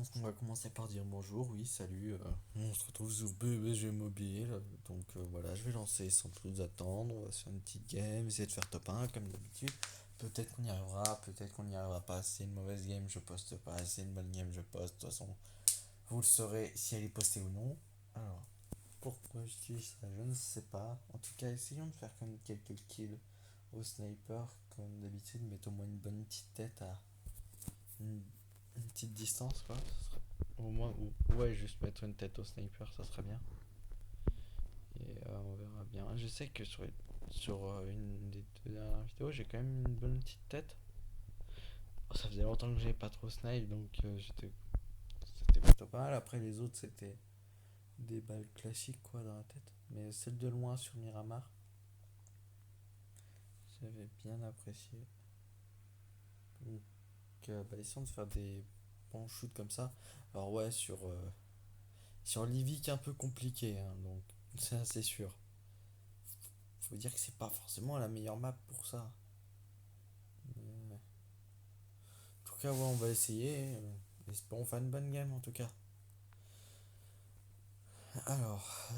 pense qu'on va commencer par dire bonjour, oui, salut, on se retrouve sur BBG Mobile, donc voilà, je vais lancer sans plus attendre, on va se faire une petite game, essayer de faire top 1 comme d'habitude, peut-être qu'on y arrivera, peut-être qu'on n'y arrivera pas, c'est une mauvaise game, je poste pas, c'est une bonne game, je poste, de toute façon, vous le saurez si elle est postée ou non. Alors, pourquoi j'utilise ça, je ne sais pas, en tout cas, essayons de faire comme quelques kills au sniper, comme d'habitude, mettons au moins une bonne petite tête à une, une petite distance, quoi. Au moins, ou ouais, juste mettre une tête au sniper, ça serait bien. Et on verra bien. Je sais que sur une des deux dernières vidéos, j'ai quand même une bonne petite tête. Oh, ça faisait longtemps que j'ai pas trop snipe, donc c'était plutôt pas mal. Après, les autres, c'était des balles classiques, quoi, dans la tête. Mais celle de loin sur Miramar, j'avais bien apprécié. Donc, bah, essayons de faire des bons shoots comme ça. Alors, ouais, sur Livic, un peu compliqué, hein, donc c'est assez sûr. Faut dire que c'est pas forcément la meilleure map pour ça. En tout cas, ouais, on va essayer. Espérons faire une bonne game en tout cas. Alors,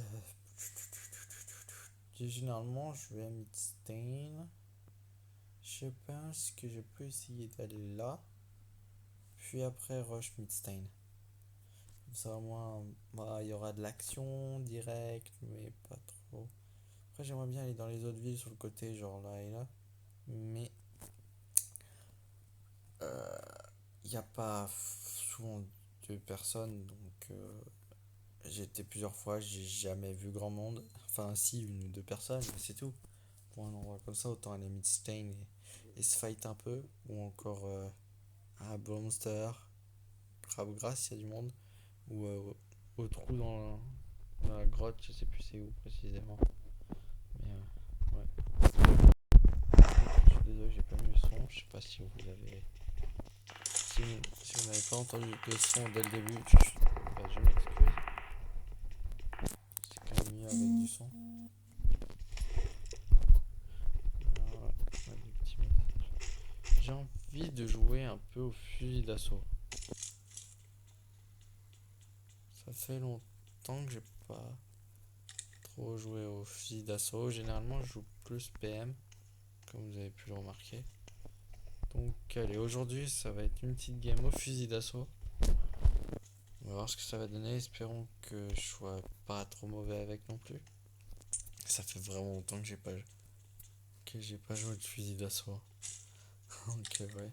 généralement, je vais à Midstain. Je pense que je peux essayer d'aller là. Puis après, rush Midstain. Comme ça, au moins, bah, il y aura de l'action directe, mais pas trop. Après, j'aimerais bien aller dans les autres villes sur le côté, genre là et là. Mais il n'y a pas souvent de personnes, donc j'ai été plusieurs fois, j'ai jamais vu grand monde. Enfin, si, une ou deux personnes, mais c'est tout. Pour un endroit comme ça, autant aller Midstain et se fight un peu. Ou encore à Blomster, Crabgrass, il y a du monde. Ou au trou dans la grotte, je sais plus c'est où précisément. Mais ouais. Je suis désolé, j'ai pas mis le son. Je sais pas si vous avez. Si vous n'avez pas entendu le son dès le début, bah, je m'excuse. C'est quand même mieux avec du son. Ouais, des petits messages. J'ai envie de jouer un peu au fusil d'assaut. Ça fait longtemps que j'ai pas trop joué au fusil d'assaut. Généralement, je joue plus PM, comme vous avez pu le remarquer. Donc, allez, aujourd'hui, ça va être une petite game au fusil d'assaut. On va voir ce que ça va donner. Espérons que je sois pas trop mauvais avec non plus. Ça fait vraiment longtemps que j'ai pas joué de fusil d'assaut. Donc, ouais.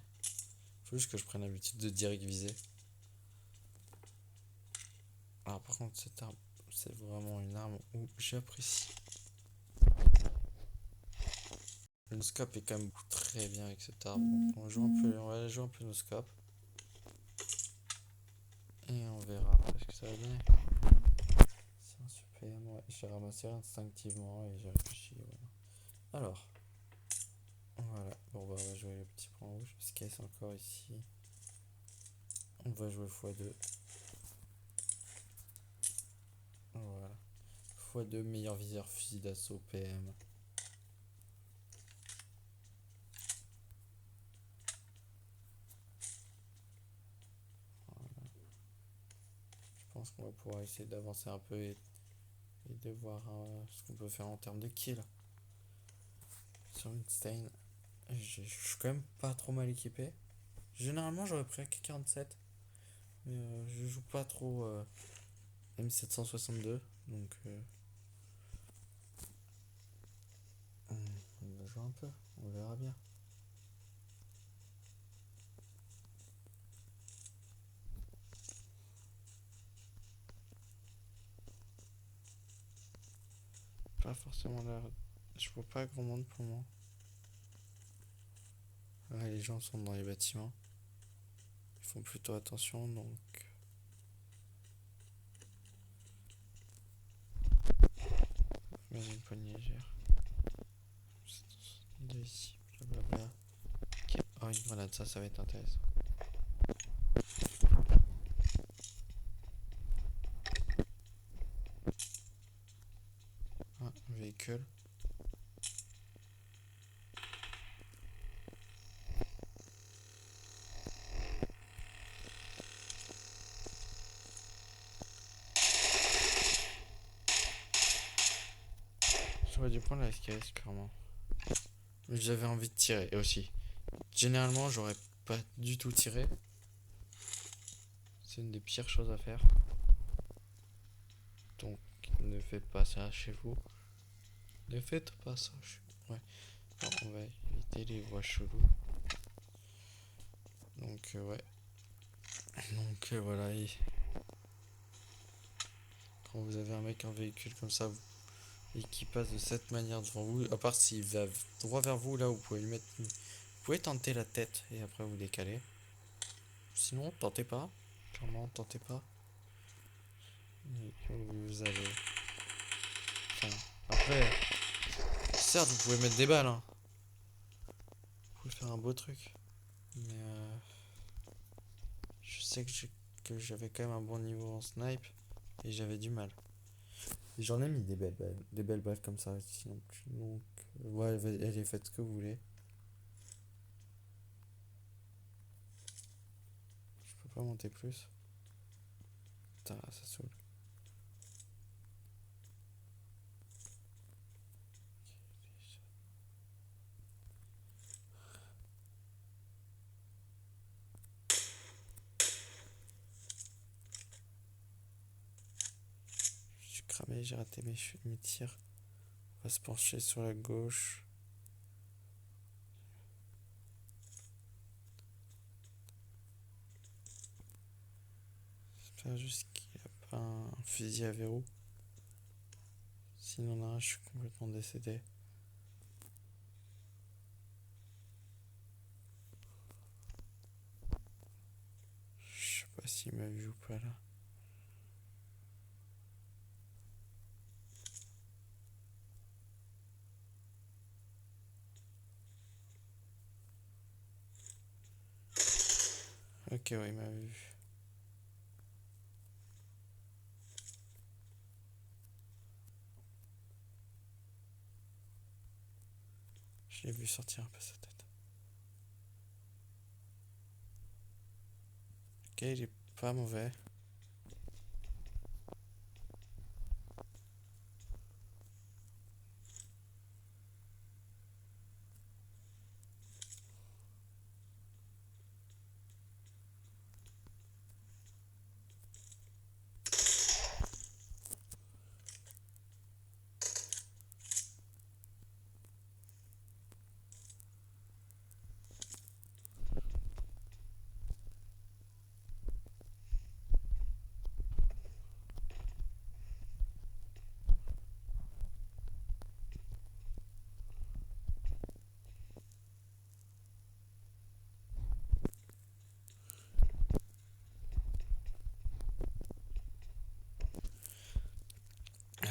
Faut juste que je prenne l'habitude de direct viser. Alors, par contre, cette arme, c'est vraiment une arme où j'apprécie. Le scope est quand même très bien avec cette arme. Donc on va jouer un peu nos scopes. Et on verra après ce que ça va donner. C'est un super, ouais. J'ai ramassé instinctivement et j'ai réfléchi. Voilà. Alors, voilà. Bon, bah, on va jouer le petit point rouge. Ce qu'il y encore ici. On va jouer x2. Voilà. x2, meilleur viseur, fusil d'assaut, PM. Voilà. Je pense qu'on va pouvoir essayer d'avancer un peu et de voir ce qu'on peut faire en termes de kills. Sur Midstein, je suis quand même pas trop mal équipé. Généralement, j'aurais pris AK-47, mais je joue pas trop M762, donc on va jouer un peu, on verra bien. Pas forcément là, je vois pas grand monde pour moi. Ouais, les gens sont dans les bâtiments, ils font plutôt attention, donc mais une poignée légère. De ici, blablabla. Ok, oh une grenade, ça va être intéressant. Ah, un véhicule. j'aurais dû prendre la SKS, clairement. Mais j'avais envie de tirer aussi. Généralement, j'aurais pas du tout tiré. C'est une des pires choses à faire. Donc, ne faites pas ça chez vous. Ne faites pas ça chez vous. Ouais. Alors, on va éviter les voies cheloues. Donc, ouais. Donc, voilà. Quand vous avez un mec en véhicule comme ça et qui passe de cette manière devant vous, à part s'il va droit vers vous, là, vous pouvez lui mettre. Vous pouvez tenter la tête et après vous décaler. Sinon, tentez pas. Clairement, tentez pas. Et vous allez. Enfin, après, certes, vous pouvez mettre des balles, hein. Vous pouvez faire un beau truc. Mais je sais que j'avais quand même un bon niveau en snipe et j'avais du mal. Et j'en ai mis des belles balles comme ça sinon. Donc, ouais, allez, faites ce que vous voulez. Je peux pas monter plus. Putain, ça saoule. Je suis cramé, j'ai raté mes tirs. On va se pencher sur la gauche. J'espère juste qu'il n'y a pas un fusil à verrou. S'il y en a un, je suis complètement décédé. Je sais pas s'il m'a vu ou pas là. Ok, ouais, il m'a vu. Je l'ai vu sortir un peu sa tête. Ok, il est pas mauvais.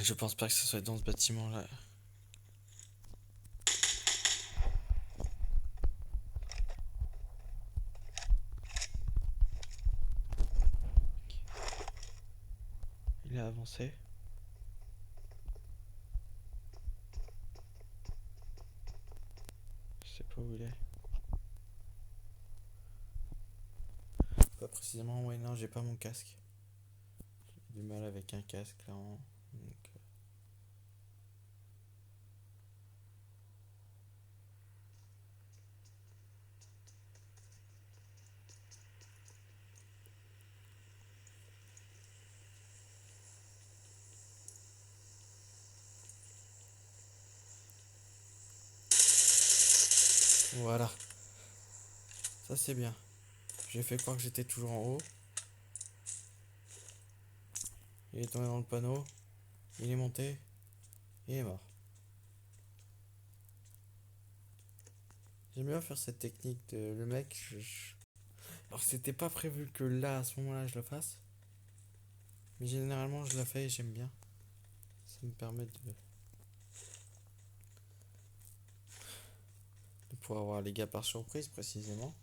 Je pense pas que ce soit dans ce bâtiment là. Il a avancé. Je sais pas où il est. Pas précisément, ouais, non, j'ai pas mon casque. J'ai du mal avec un casque, clairement. Donc, voilà. Ça, c'est bien. J'ai fait croire que j'étais toujours en haut. Il est tombé dans le panneau. Il est monté. Il est mort. J'aime bien faire cette technique de le mec. Alors, c'était pas prévu que là, à ce moment-là, je le fasse. Mais généralement, je la fais et j'aime bien. Ça me permet de pouvoir avoir les gars par surprise, précisément.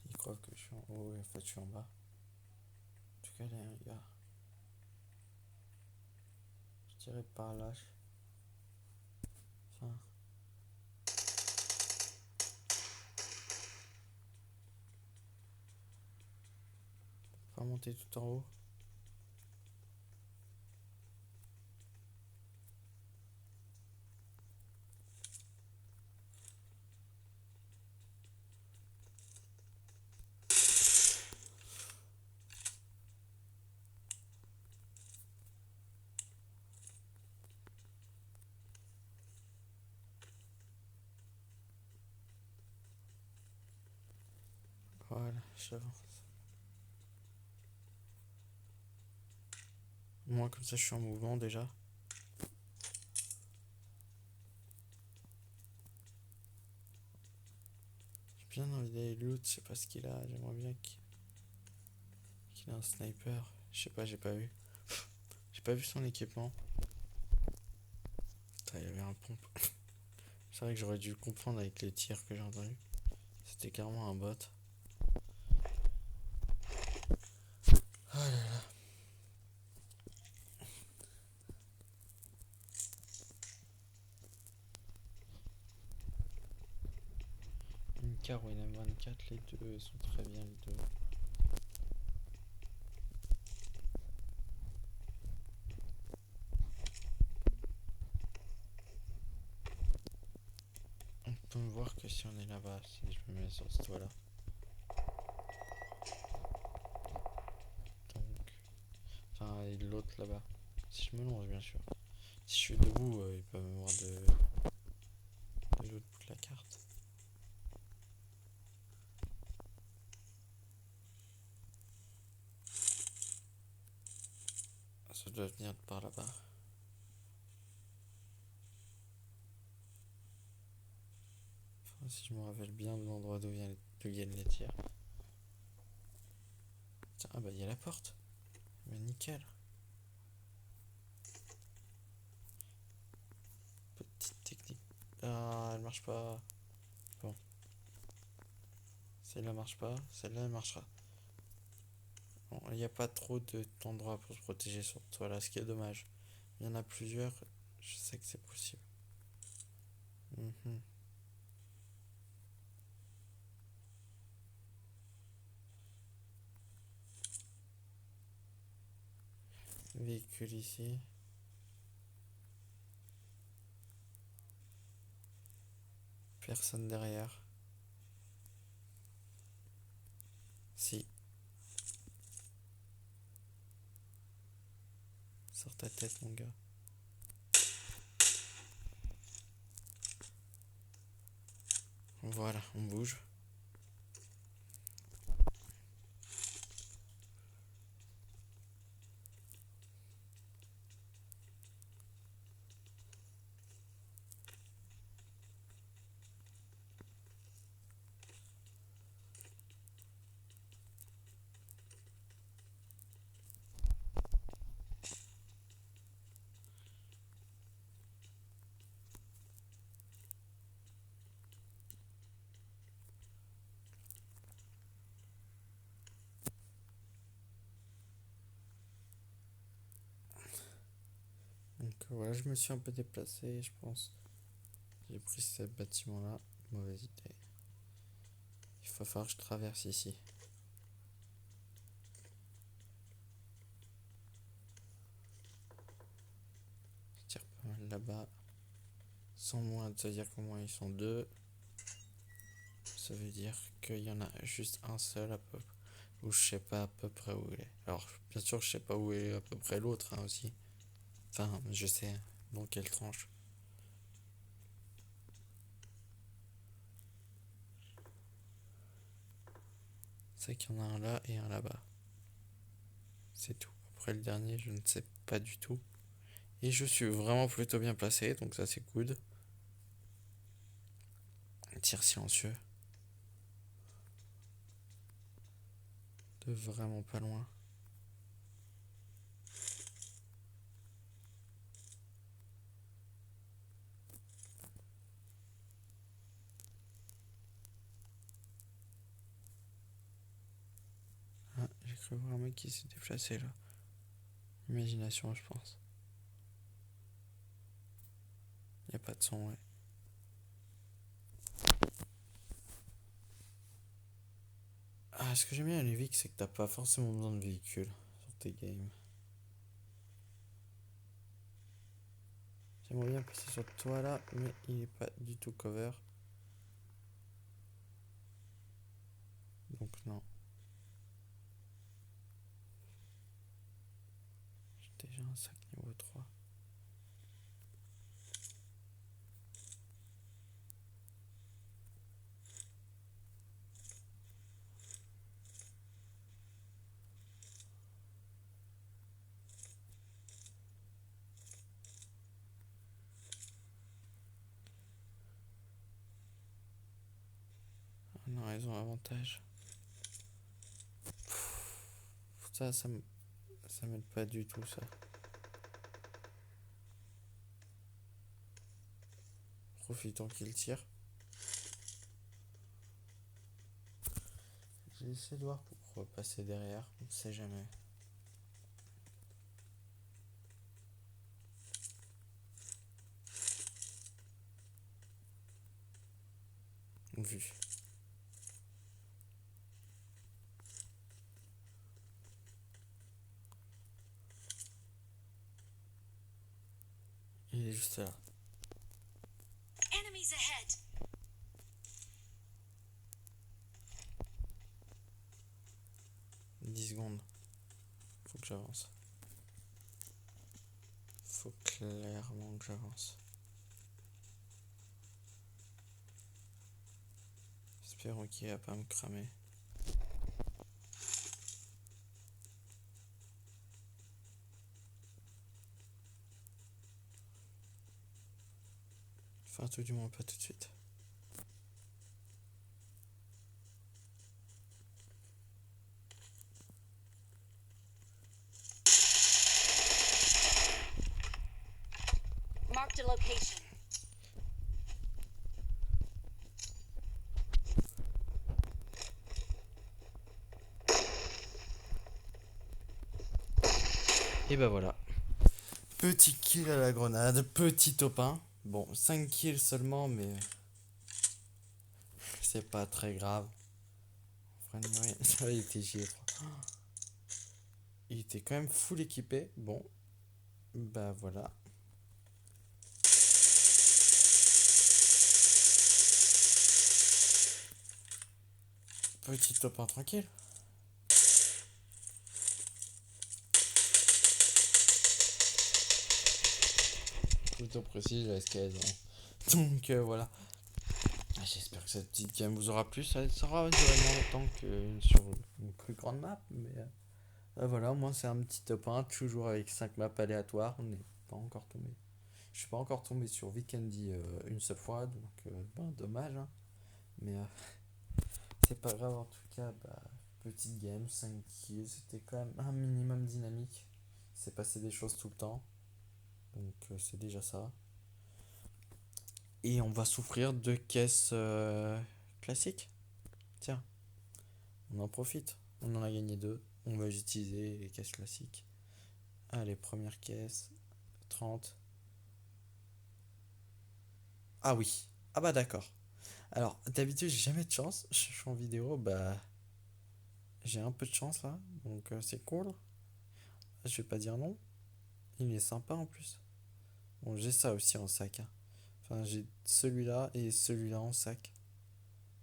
Ils croient que je suis en haut et en fait, je suis en bas. En tout cas, là, il y a. Je dirais par là. Enfin. monter tout en haut. Voilà, j'avance. Moi, comme ça, je suis en mouvement déjà. J'ai bien envie d'aller loot, je sais pas ce qu'il a. J'aimerais bien qu'il ait un sniper. Je sais pas, j'ai pas vu. J'ai pas vu son équipement. Putain, il y avait un pompe. C'est vrai que j'aurais dû le comprendre avec les tirs que j'ai entendus. C'était carrément un bot. Oh là là. Une car ou une M24, les deux sont très bien, les deux. On peut me voir que si on est là-bas, si je me mets sur ce toit-là. Donc. Enfin, et l'autre là-bas. Si je me longe, bien sûr. Si je suis debout, il peut me voir de l'autre bout de la carte. Ça doit venir de par là-bas. Enfin, si je me rappelle bien de l'endroit d'où viennent les tirs. Tiens, ah bah il y a la porte. Mais nickel. Petite technique. Ah, elle marche pas. Bon. Celle-là marche pas. Celle-là, elle marchera. Bon, il n'y a pas trop d'endroits pour se protéger sur toi là, ce qui est dommage. Il y en a plusieurs. Je sais que c'est possible. Mhm. Véhicule ici. Personne derrière. Si. Sors ta tête, mon gars. Voilà, on bouge. Donc voilà, je me suis un peu déplacé, je pense. J'ai pris ce bâtiment-là. Mauvaise idée. Il va falloir que je traverse ici. Je tire pas mal là-bas. Sans moins, ça veut dire qu'au moins ils sont deux. Ça veut dire qu'il y en a juste un seul à peu près. Ou je sais pas à peu près où il est. Alors, bien sûr, je sais pas où est à peu près l'autre hein, aussi. Enfin, je sais dans quelle tranche. C'est qu'il y en a un là et un là-bas. C'est tout. Après le dernier, je ne sais pas du tout. Et je suis vraiment plutôt bien placé, donc ça c'est good. Tir silencieux. De vraiment pas loin. Ah, j'ai cru voir un mec qui s'est déplacé là. Imagination, je pense. Y a pas de son, ouais. Ah, Ce que j'aime bien à l'Evic, c'est que t'as pas forcément besoin de véhicule sur tes games. J'aimerais bien passer sur le toit là, mais il est pas du tout cover. Donc non. J'ai déjà un sac niveau 3. Ah non, ils ont avantage. Ça m'aide pas du tout ça. Profitons qu'il tire. J'ai essayé de voir pour passer derrière, on ne sait jamais. Vu. Il est juste là. Enemies ahead. 10 secondes. Faut que j'avance. Faut clairement que j'avance. Espérons qu'il va pas me cramer. Enfin, tout du moins pas tout de suite. Marked a location. Et bah voilà. Petit kill à la grenade, petit topin. Bon, 5 kills seulement, mais c'est pas très grave. Ça, il était J3. Il était quand même full équipé. Bon, bah voilà. Petit topin tranquille. Plutôt précis, la SKS. Hein. Donc voilà. J'espère que cette petite game vous aura plu. Ça sera vraiment longtemps que sur une plus grande map. Mais voilà, moi c'est un petit top 1, toujours avec 5 maps aléatoires. On n'est pas encore tombé. Je suis pas encore tombé sur Vikendi une seule fois, donc ben, dommage. Hein. Mais c'est pas grave en tout cas. Bah, petite game, 5 kills. C'était quand même un minimum dynamique. Il s'est passé des choses tout le temps. Donc c'est déjà ça. Et on va souffrir de caisses classiques. Tiens, on en profite. On en a gagné deux. On va utiliser les caisses classiques. Allez, première caisse. 30. Ah oui. Ah bah d'accord. Alors, d'habitude, j'ai jamais de chance. Je suis en vidéo, bah. J'ai un peu de chance là. Donc c'est cool. Je vais pas dire non. Il est sympa en plus. Bon, j'ai ça aussi en sac. Hein. Enfin, j'ai celui-là et celui-là en sac.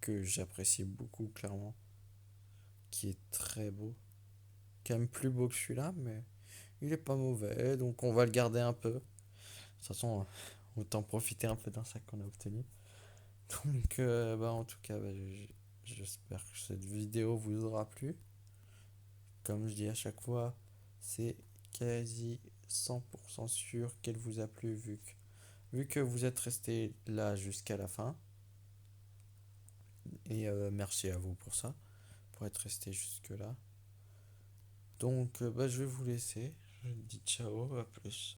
Que j'apprécie beaucoup, clairement. Qui est très beau. Quand même plus beau que celui-là, mais il est pas mauvais. Donc on va le garder un peu. De toute façon, autant profiter un peu d'un sac qu'on a obtenu. Donc, bah, en tout cas, bah, j'espère que cette vidéo vous aura plu. Comme je dis à chaque fois, c'est quasi 100% sûr qu'elle vous a plu vu que vous êtes resté là jusqu'à la fin. Et merci à vous pour ça, pour être resté jusque là. Donc, bah, je vais vous laisser. Je vous dis ciao, à plus.